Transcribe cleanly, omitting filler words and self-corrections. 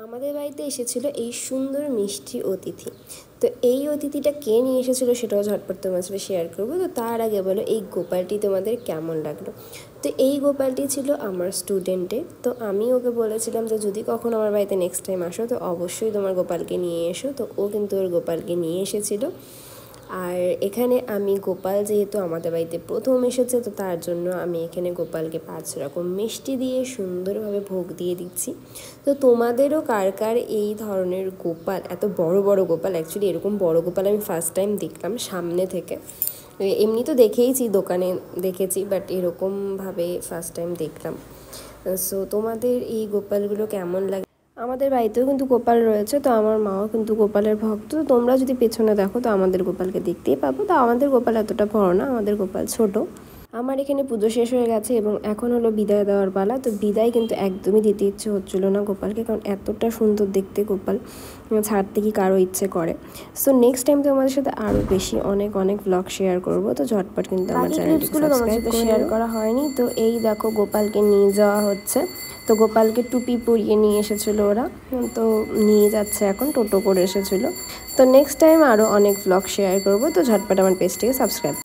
আমাদের বাড়িতে এসেছিল এই সুন্দর মিষ্টি অতিথি। তো এই অতিথিটা কে নিয়ে এসেছিল সেটাও ঝটপট তোমার সাথে শেয়ার করবো। তো তার আগে বলো এই গোপালটি তোমাদের কেমন লাগলো। তো এই গোপালটি ছিল আমার স্টুডেন্টে। তো আমি ওকে বলেছিলাম যে যদি কখনো আমার বাড়িতে নেক্সট টাইম আসো তো অবশ্যই তোমার গোপালকে নিয়ে এসো। তো ও কিন্তু ওর গোপালকে নিয়ে এসেছিলো। আর এখানে আমি গোপাল যেহেতু আমাদের বাড়িতে প্রথম এসেছে, তো তার জন্য আমি এখানে গোপালকে 5 রকম মিষ্টি দিয়ে সুন্দরভাবে ভোগ দিয়ে দিচ্ছি। তো তোমাদেরও কার কার এই ধরনের গোপাল, এত বড় বড় গোপাল, অ্যাকচুয়ালি এরকম বড় গোপাল আমি ফার্স্ট টাইম দেখলাম সামনে থেকে। এমনি তো দেখেইছি, দোকানে দেখেছি, বাট এরকমভাবে ফার্স্ট টাইম দেখলাম। সো তোমাদের এই গোপালগুলো কেমন লাগে। আমাদের বাড়িতেও কিন্তু গোপাল রয়েছে, তো আমার মাও কিন্তু গোপালের ভক্ত। তো তোমরা যদি পেছনে দেখো তো আমাদের গোপালকে দেখতেই পাবো। তো আমাদের গোপাল এতটা বড় না, আমাদের গোপাল ছোট। আমার এখানে পুজো শেষ হয়ে গেছে এবং এখন হলো বিদায় দেওয়ার পালা। তো বিদায় কিন্তু একদমই দিতে ইচ্ছে হচ্ছিলো না গোপালকে, কারণ এতটা সুন্দর দেখতে গোপাল, ছাড়তে কি কারো ইচ্ছে করে। সো নেক্সট টাইম তো আমাদের সাথে আরও বেশি অনেক অনেক ব্লগ শেয়ার করব। তো ঝটপট কিন্তু আমার চ্যানেলটিকে সাবস্ক্রাইব করে শেয়ার করা হয়নি। তো এই দেখো গোপালকে নিয়ে যাওয়া হচ্ছে। তো গোপালকে টুপি পরিয়ে নিয়ে এসেছিলো ওরা, তো নিয়ে যাচ্ছে এখন, টোটো করে এসেছিলো। তো নেক্সট টাইম আরও অনেক ব্লগ শেয়ার করব। তো ঝটপট আমার পেজটিকে সাবস্ক্রাইব